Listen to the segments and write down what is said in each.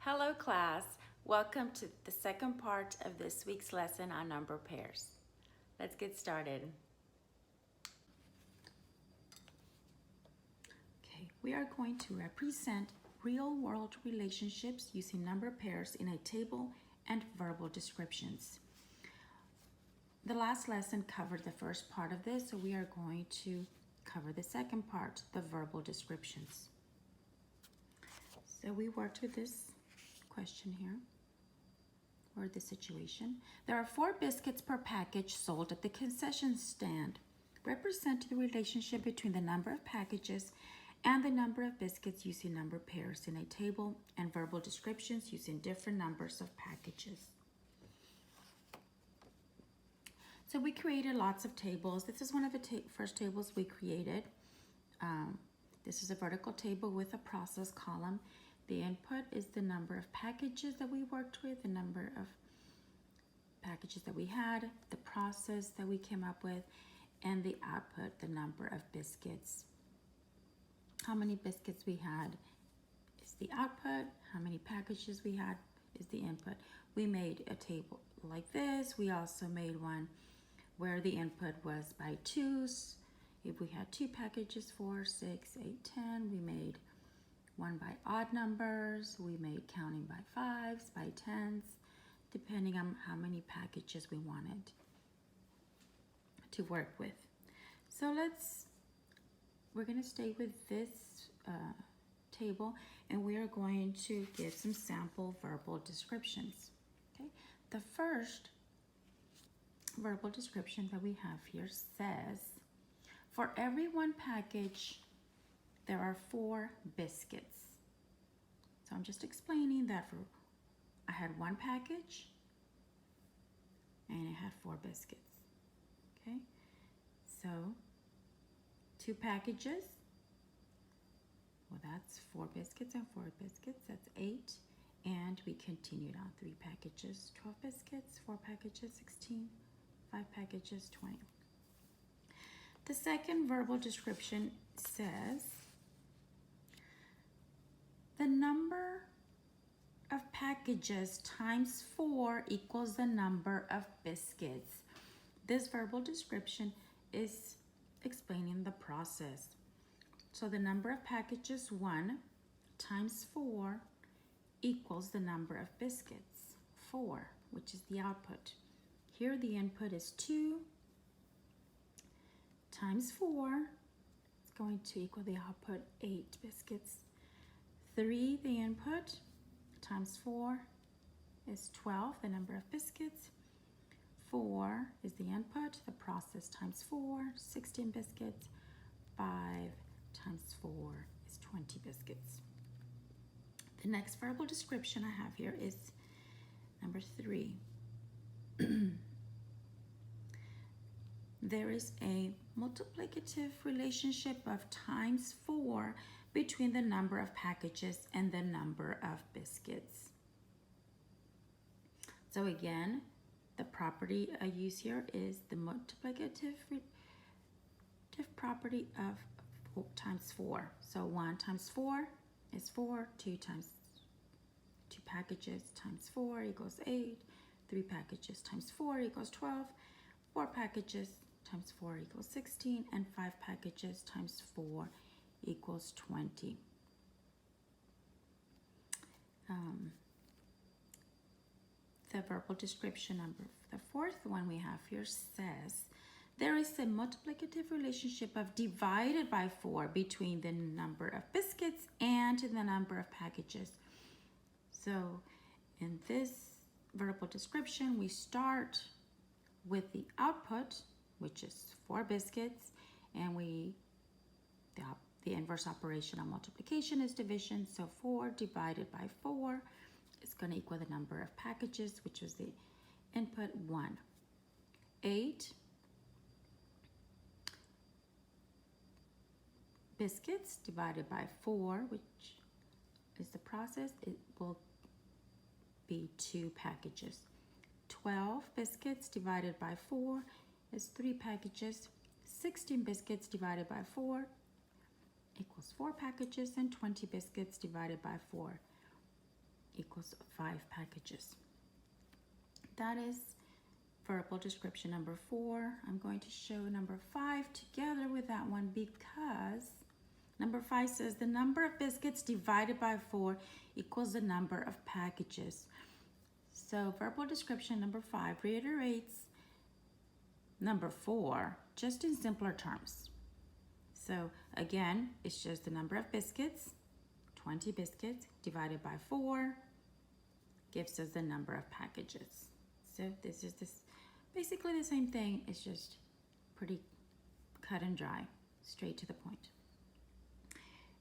Hello class, welcome to the second part of this week's lesson on number pairs. Let's get started. Okay, we are going to represent real-world relationships using number pairs in a table and verbal descriptions. The last lesson covered the first part of this, so we are going to cover the second part, the verbal descriptions. So we worked with this question here, or the situation. There are 4 biscuits per package sold at the concession stand. Represent the relationship between the number of packages and the number of biscuits using number pairs in a table and verbal descriptions using different numbers of packages. So we created lots of tables. This is one of the first tables we created. This is a vertical table with a process column. The input is the number of packages that we worked with, the number of packages that we had, the process that we came up with, and the output, the number of biscuits. How many biscuits we had is the output, how many packages we had is the input. We made a table like this. We also made one where the input was by twos. If we had 2 packages, 4, 6, 8, 10, we made one by odd numbers. We made counting by 5s, by 10s, depending on how many packages we wanted to work with. So we're going to stay with this table, and we are going to give some sample verbal descriptions. Okay, the first verbal description that we have here says, for every 1 package, there are 4 biscuits. So I'm just explaining that I had 1 package and it had 4 biscuits. Okay, so 2 packages, well, that's 4 biscuits and 4 biscuits, that's 8. And we continued on 3 packages, 12 biscuits, 4 packages, 16, 5 packages, 20. The second verbal description says, the number of packages times 4 equals the number of biscuits. This verbal description is explaining the process. So the number of packages, 1, times 4 equals the number of biscuits, 4, which is the output. Here the input is 2 times 4. It's going to equal the output, 8 biscuits. 3, the input, times 4 is 12, the number of biscuits. 4 is the input, the process times 4, 16 biscuits. 5 times 4 is 20 biscuits. The next verbal description I have here is number 3. There is a multiplicative relationship of times 4 between the number of packages and the number of biscuits. So again, the property I use here is the multiplicative property of times 4. So 1 times 4 is 4, 2 times 2 packages times 4 equals 8, 3 packages times 4 equals 12, 4 packages times 4 equals 16, and 5 packages times 4 equals 20. The verbal description number, the fourth one we have here says, there is a multiplicative relationship of divided by 4 between the number of biscuits and the number of packages. So in this verbal description, we start with the output, which is 4 biscuits, and the inverse operation on multiplication is division, so 4 divided by 4 is going to equal the number of packages, which was the input, 1. 8 biscuits divided by 4, which is the process, it will be 2 packages. 12 biscuits divided by 4 is 3 packages. 16 biscuits divided by 4 equals 4 packages, and 20 biscuits divided by 4 equals 5 packages. That is verbal description number 4. I'm going to show number 5 together with that one because number 5 says the number of biscuits divided by 4 equals the number of packages. So verbal description number 5 reiterates number 4 just in simpler terms. So again, it's just the number of biscuits, 20 biscuits divided by 4 gives us the number of packages. So this is basically the same thing. It's just pretty cut and dry, straight to the point.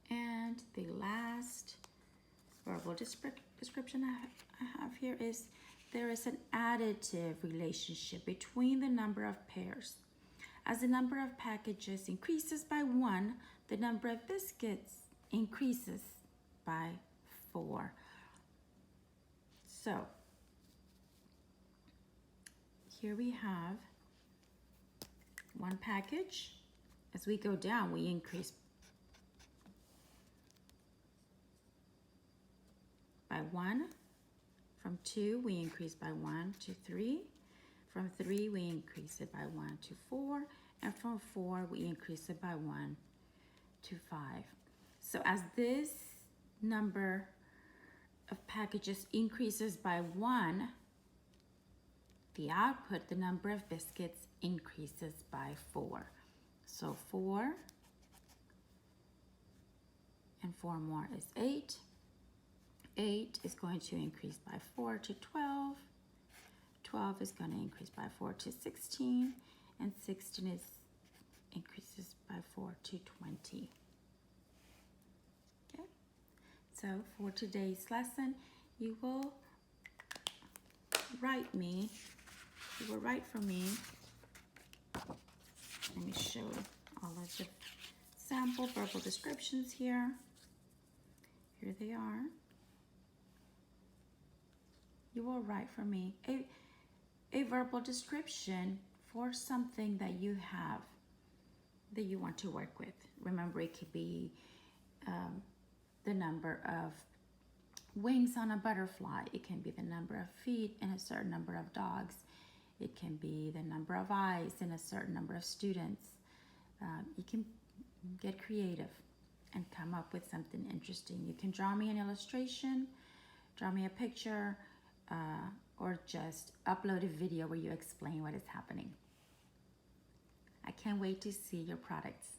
And the last verbal description I have here is there is an additive relationship between the number of pairs. As the number of packages increases by 1, the number of biscuits increases by 4. So here we have one package. As we go down, we increase by 1. From 2, we increase by 1 to 3. From 3, we increase it by 1 to 4. And from 4, we increase it by 1 to 5. So as this number of packages increases by 1, the output, the number of biscuits, increases by 4. So 4 and 4 more is 8. 8 is going to increase by 4 to 12. 12 is going to increase by 4 to 16. And 16 increases by 4 to 20. Okay, so for today's lesson, you will write for me. Let me show all of the sample verbal descriptions here. Here they are. You will write for me a verbal description for something that you have, that you want to work with. Remember, it could be the number of wings on a butterfly. It can be the number of feet in a certain number of dogs. It can be the number of eyes in a certain number of students. You can get creative and come up with something interesting. You can draw me an illustration, draw me a picture, or just upload a video where you explain what is happening. I can't wait to see your products.